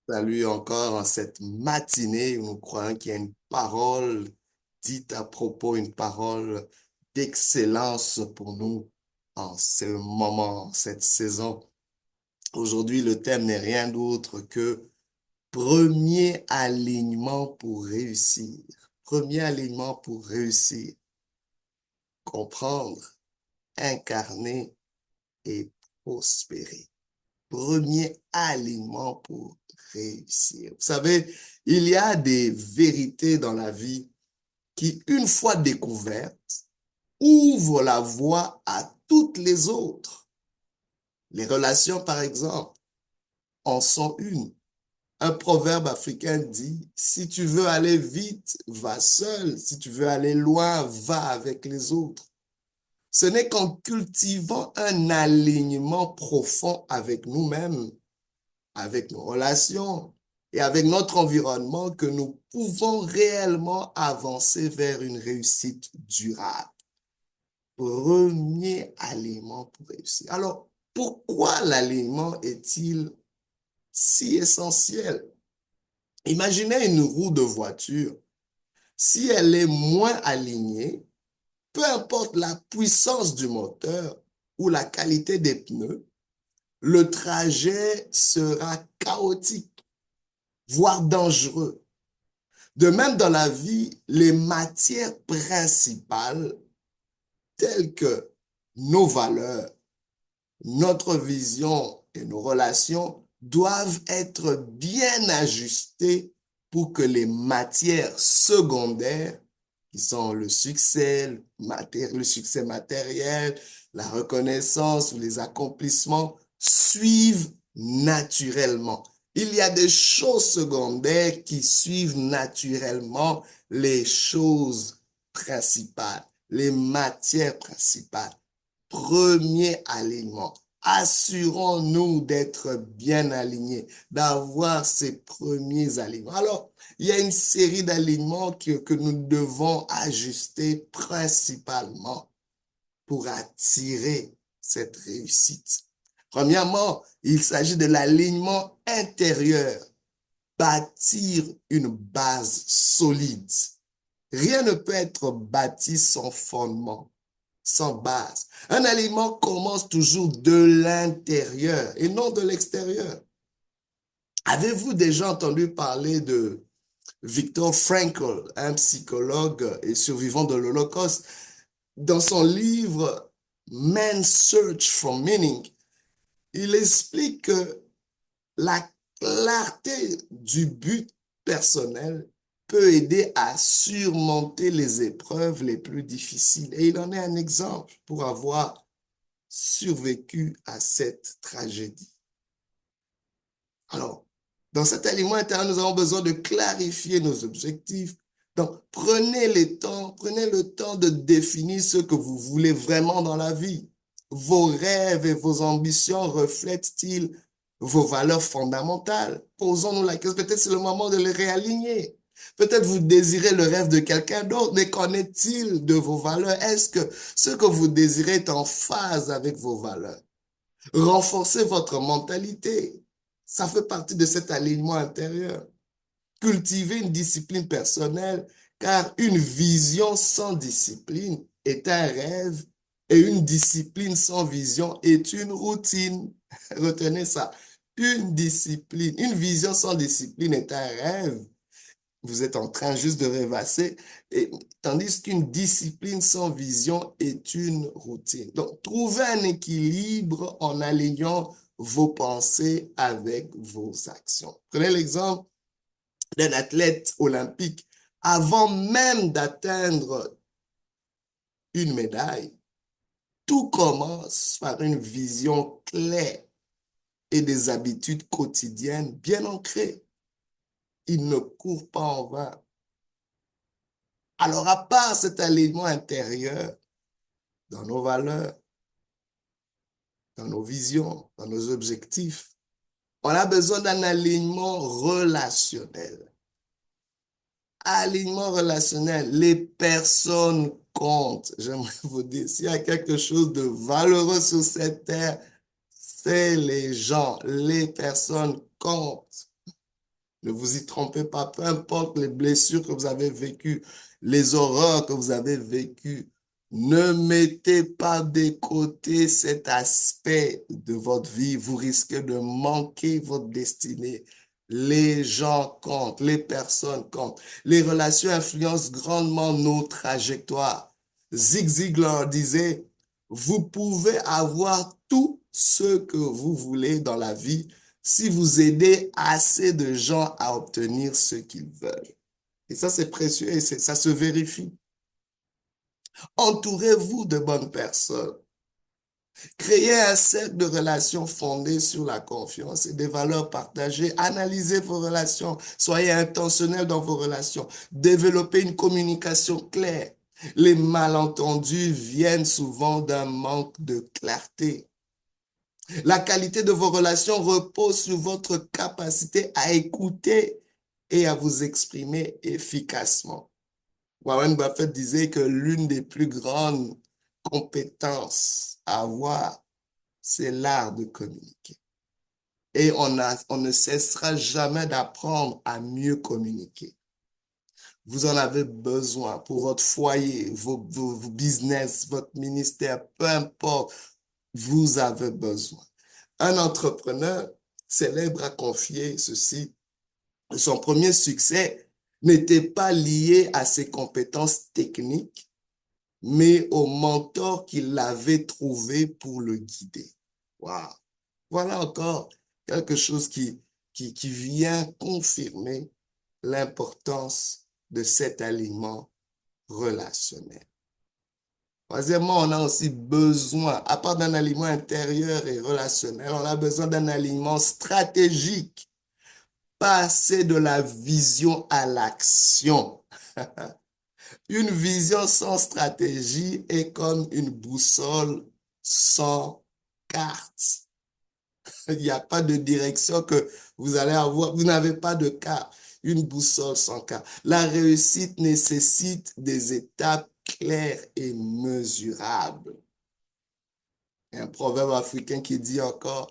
Salut encore en cette matinée où nous croyons qu'il y a une parole dite à propos, une parole d'excellence pour nous en ce moment, en cette saison. Aujourd'hui, le thème n'est rien d'autre que premier alignement pour réussir. Premier alignement pour réussir. Comprendre, incarner et prospérer. Premier alignement pour réussir. Vous savez, il y a des vérités dans la vie qui, une fois découvertes, ouvrent la voie à toutes les autres. Les relations, par exemple, en sont une. Un proverbe africain dit, si tu veux aller vite, va seul. Si tu veux aller loin, va avec les autres. Ce n'est qu'en cultivant un alignement profond avec nous-mêmes, avec nos relations et avec notre environnement que nous pouvons réellement avancer vers une réussite durable. Premier aliment pour réussir. Alors, pourquoi l'alignement est-il si essentiel? Imaginez une roue de voiture. Si elle est moins alignée, peu importe la puissance du moteur ou la qualité des pneus, le trajet sera chaotique, voire dangereux. De même, dans la vie, les matières principales telles que nos valeurs, notre vision et nos relations doivent être bien ajustées pour que les matières secondaires, qui sont le succès matériel, la reconnaissance ou les accomplissements, suivent naturellement. Il y a des choses secondaires qui suivent naturellement les choses principales, les matières principales. Premier alignement. Assurons-nous d'être bien alignés, d'avoir ces premiers alignements. Alors, il y a une série d'alignements que nous devons ajuster principalement pour attirer cette réussite. Premièrement, il s'agit de l'alignement intérieur, bâtir une base solide. Rien ne peut être bâti sans fondement, sans base. Un alignement commence toujours de l'intérieur et non de l'extérieur. Avez-vous déjà entendu parler de Viktor Frankl, un psychologue et survivant de l'Holocauste? Dans son livre Man's Search for Meaning, il explique que la clarté du but personnel peut aider à surmonter les épreuves les plus difficiles. Et il en est un exemple pour avoir survécu à cette tragédie. Alors, dans cet aliment intérieur, nous avons besoin de clarifier nos objectifs. Donc, prenez le temps de définir ce que vous voulez vraiment dans la vie. Vos rêves et vos ambitions reflètent-ils vos valeurs fondamentales? Posons-nous la question, peut-être c'est le moment de les réaligner. Peut-être vous désirez le rêve de quelqu'un d'autre, mais qu'en est-il de vos valeurs? Est-ce que ce que vous désirez est en phase avec vos valeurs? Renforcez votre mentalité. Ça fait partie de cet alignement intérieur. Cultivez une discipline personnelle, car une vision sans discipline est un rêve et une discipline sans vision est une routine. Retenez ça. Une vision sans discipline est un rêve. Vous êtes en train juste de rêvasser, et, tandis qu'une discipline sans vision est une routine. Donc, trouvez un équilibre en alignant vos pensées avec vos actions. Prenez l'exemple d'un athlète olympique. Avant même d'atteindre une médaille, tout commence par une vision claire et des habitudes quotidiennes bien ancrées. Il ne court pas en vain. Alors, à part cet alignement intérieur dans nos valeurs, dans nos visions, dans nos objectifs, on a besoin d'un alignement relationnel. Alignement relationnel, les personnes comptent. J'aimerais vous dire, s'il y a quelque chose de valeureux sur cette terre, c'est les gens, les personnes comptent. Ne vous y trompez pas, peu importe les blessures que vous avez vécues, les horreurs que vous avez vécues, ne mettez pas de côté cet aspect de votre vie. Vous risquez de manquer votre destinée. Les gens comptent, les personnes comptent. Les relations influencent grandement nos trajectoires. Zig Ziglar disait, vous pouvez avoir tout ce que vous voulez dans la vie si vous aidez assez de gens à obtenir ce qu'ils veulent. Et ça, c'est précieux et ça se vérifie. Entourez-vous de bonnes personnes. Créez un cercle de relations fondé sur la confiance et des valeurs partagées. Analysez vos relations. Soyez intentionnel dans vos relations. Développez une communication claire. Les malentendus viennent souvent d'un manque de clarté. La qualité de vos relations repose sur votre capacité à écouter et à vous exprimer efficacement. Warren Buffett disait que l'une des plus grandes compétences à avoir, c'est l'art de communiquer. Et on ne cessera jamais d'apprendre à mieux communiquer. Vous en avez besoin pour votre foyer, vos business, votre ministère, peu importe, vous avez besoin. Un entrepreneur célèbre a confié ceci. Son premier succès n'était pas lié à ses compétences techniques, mais au mentor qu'il avait trouvé pour le guider. Wow. Voilà encore quelque chose qui vient confirmer l'importance de cet aliment relationnel. Troisièmement, on a aussi besoin, à part d'un aliment intérieur et relationnel, on a besoin d'un aliment stratégique. Passer de la vision à l'action. Une vision sans stratégie est comme une boussole sans carte. Il n'y a pas de direction que vous allez avoir. Vous n'avez pas de carte. Une boussole sans carte. La réussite nécessite des étapes claires et mesurables. Il y a un proverbe africain qui dit encore,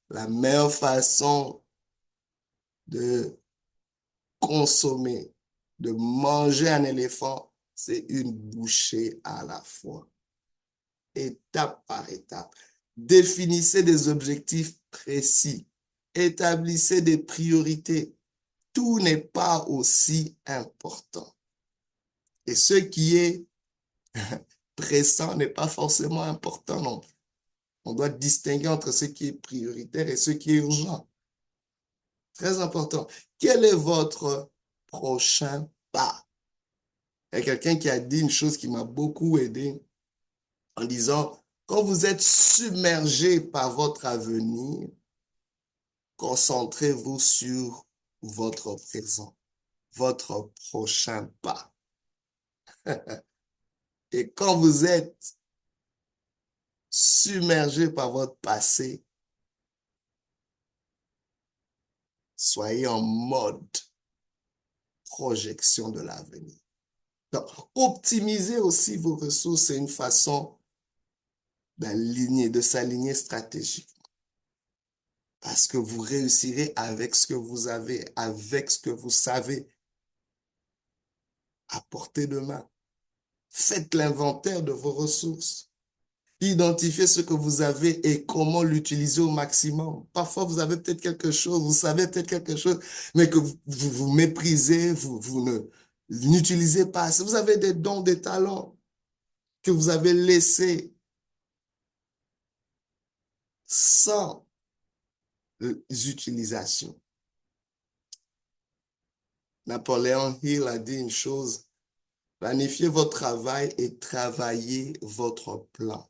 la meilleure façon de consommer, de manger un éléphant, c'est une bouchée à la fois, étape par étape. Définissez des objectifs précis, établissez des priorités. Tout n'est pas aussi important. Et ce qui est pressant n'est pas forcément important non plus. On doit distinguer entre ce qui est prioritaire et ce qui est urgent. Très important. Quel est votre prochain pas? Il y a quelqu'un qui a dit une chose qui m'a beaucoup aidé en disant, quand vous êtes submergé par votre avenir, concentrez-vous sur votre présent, votre prochain pas. Et quand vous êtes submergé par votre passé, soyez en mode projection de l'avenir. Donc, optimiser aussi vos ressources, c'est une façon d'aligner, de s'aligner stratégiquement. Parce que vous réussirez avec ce que vous avez, avec ce que vous savez à portée de main. Faites l'inventaire de vos ressources. Identifiez ce que vous avez et comment l'utiliser au maximum. Parfois, vous avez peut-être quelque chose, vous savez peut-être quelque chose, mais que vous méprisez, vous ne n'utilisez pas. Si vous avez des dons, des talents que vous avez laissés sans utilisation. Napoléon Hill a dit une chose, planifiez votre travail et travaillez votre plan.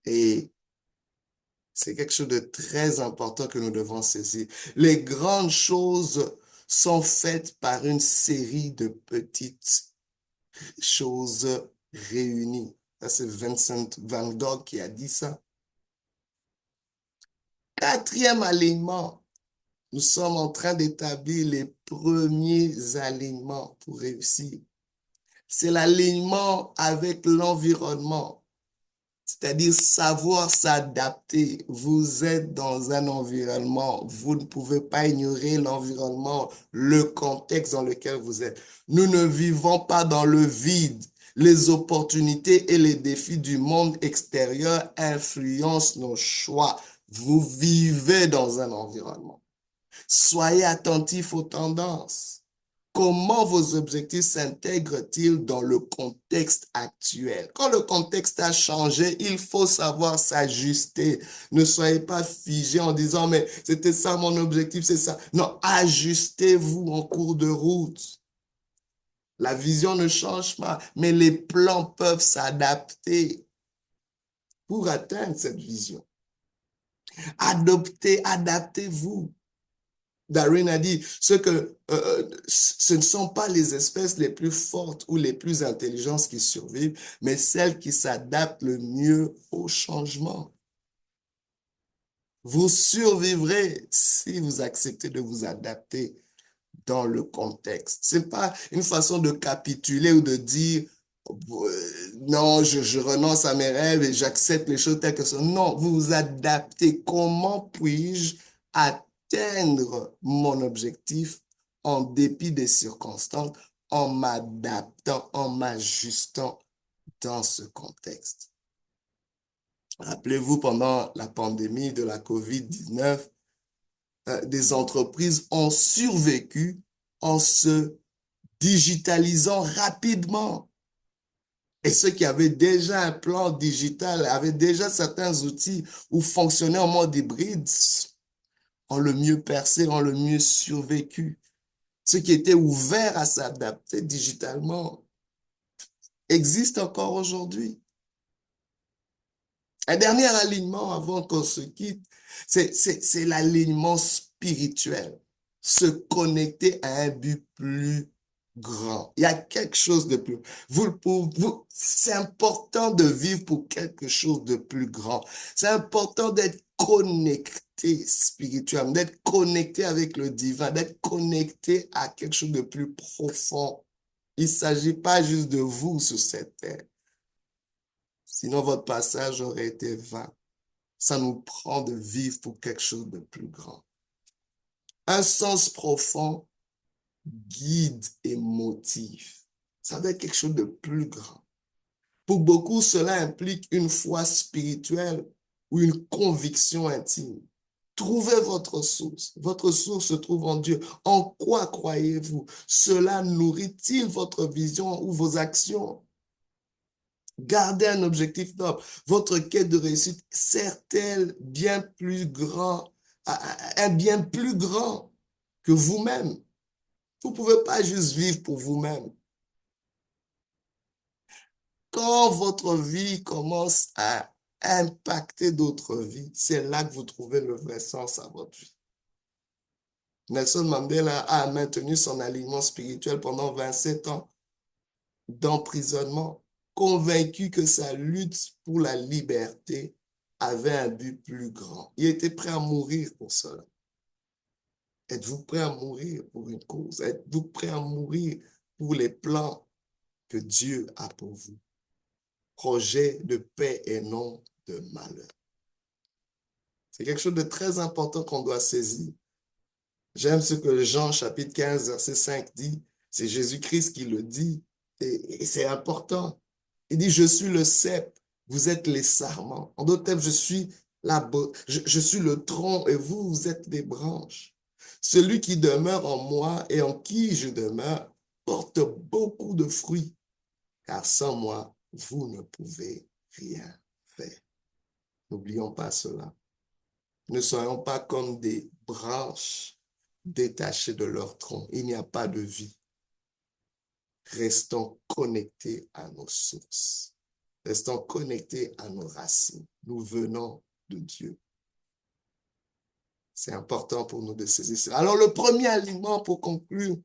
Et c'est quelque chose de très important que nous devons saisir. Les grandes choses sont faites par une série de petites choses réunies. Ça, c'est Vincent Van Gogh qui a dit ça. Quatrième aliment, nous sommes en train d'établir les premiers aliments pour réussir. C'est l'alignement avec l'environnement. C'est-à-dire savoir s'adapter. Vous êtes dans un environnement, vous ne pouvez pas ignorer l'environnement, le contexte dans lequel vous êtes. Nous ne vivons pas dans le vide. Les opportunités et les défis du monde extérieur influencent nos choix. Vous vivez dans un environnement. Soyez attentifs aux tendances. Comment vos objectifs s'intègrent-ils dans le contexte actuel? Quand le contexte a changé, il faut savoir s'ajuster. Ne soyez pas figé en disant, mais c'était ça mon objectif, c'est ça. Non, ajustez-vous en cours de route. La vision ne change pas, mais les plans peuvent s'adapter pour atteindre cette vision. Adaptez-vous. Darwin a dit ce ne sont pas les espèces les plus fortes ou les plus intelligentes qui survivent, mais celles qui s'adaptent le mieux au changement. Vous survivrez si vous acceptez de vous adapter dans le contexte. Ce n'est pas une façon de capituler ou de dire non, je renonce à mes rêves et j'accepte les choses telles que sont. Non, vous vous adaptez. Comment puis-je atteindre mon objectif en dépit des circonstances, en m'adaptant, en m'ajustant dans ce contexte? Rappelez-vous, pendant la pandémie de la COVID-19, des entreprises ont survécu en se digitalisant rapidement. Et ceux qui avaient déjà un plan digital, avaient déjà certains outils ou fonctionnaient en mode hybride, ont le mieux percé, ont le mieux survécu. Ceux qui étaient ouverts à s'adapter digitalement existent encore aujourd'hui. Un dernier alignement avant qu'on se quitte, c'est l'alignement spirituel. Se connecter à un but plus grand. Il y a quelque chose de plus. C'est important de vivre pour quelque chose de plus grand. C'est important d'être connecté spirituellement, d'être connecté avec le divin, d'être connecté à quelque chose de plus profond. Il ne s'agit pas juste de vous sur cette terre. Sinon, votre passage aurait été vain. Ça nous prend de vivre pour quelque chose de plus grand. Un sens profond guide et motive. Ça doit être quelque chose de plus grand. Pour beaucoup, cela implique une foi spirituelle ou une conviction intime. Trouvez votre source. Votre source se trouve en Dieu. En quoi croyez-vous? Cela nourrit-il votre vision ou vos actions? Gardez un objectif noble. Votre quête de réussite sert-elle bien plus grand, un bien plus grand que vous-même? Vous ne pouvez pas juste vivre pour vous-même. Quand votre vie commence à impacter d'autres vies, c'est là que vous trouvez le vrai sens à votre vie. Nelson Mandela a maintenu son alignement spirituel pendant 27 ans d'emprisonnement, convaincu que sa lutte pour la liberté avait un but plus grand. Il était prêt à mourir pour cela. Êtes-vous prêt à mourir pour une cause? Êtes-vous prêt à mourir pour les plans que Dieu a pour vous? Projet de paix et non de malheur. C'est quelque chose de très important qu'on doit saisir. J'aime ce que Jean chapitre 15, verset 5 dit. C'est Jésus-Christ qui le dit. Et c'est important. Il dit, je suis le cep, vous êtes les sarments. En d'autres termes, je suis le tronc et vous, vous êtes les branches. Celui qui demeure en moi et en qui je demeure porte beaucoup de fruits, car sans moi, vous ne pouvez rien faire. N'oublions pas cela. Ne soyons pas comme des branches détachées de leur tronc. Il n'y a pas de vie. Restons connectés à nos sources. Restons connectés à nos racines. Nous venons de Dieu. C'est important pour nous de saisir ça. Alors, le premier alignement pour conclure,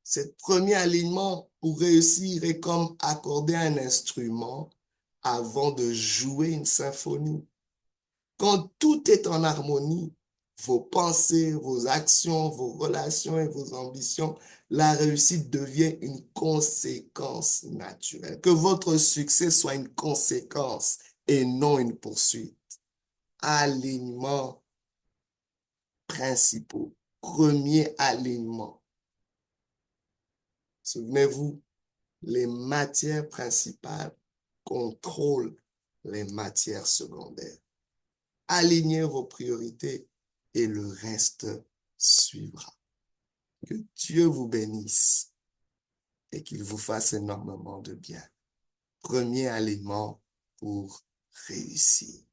ce premier alignement pour réussir est comme accorder un instrument avant de jouer une symphonie. Quand tout est en harmonie, vos pensées, vos actions, vos relations et vos ambitions, la réussite devient une conséquence naturelle. Que votre succès soit une conséquence et non une poursuite. Alignement principaux. Premier alignement. Souvenez-vous, les matières principales contrôlent les matières secondaires. Alignez vos priorités et le reste suivra. Que Dieu vous bénisse et qu'il vous fasse énormément de bien. Premier aliment pour réussir.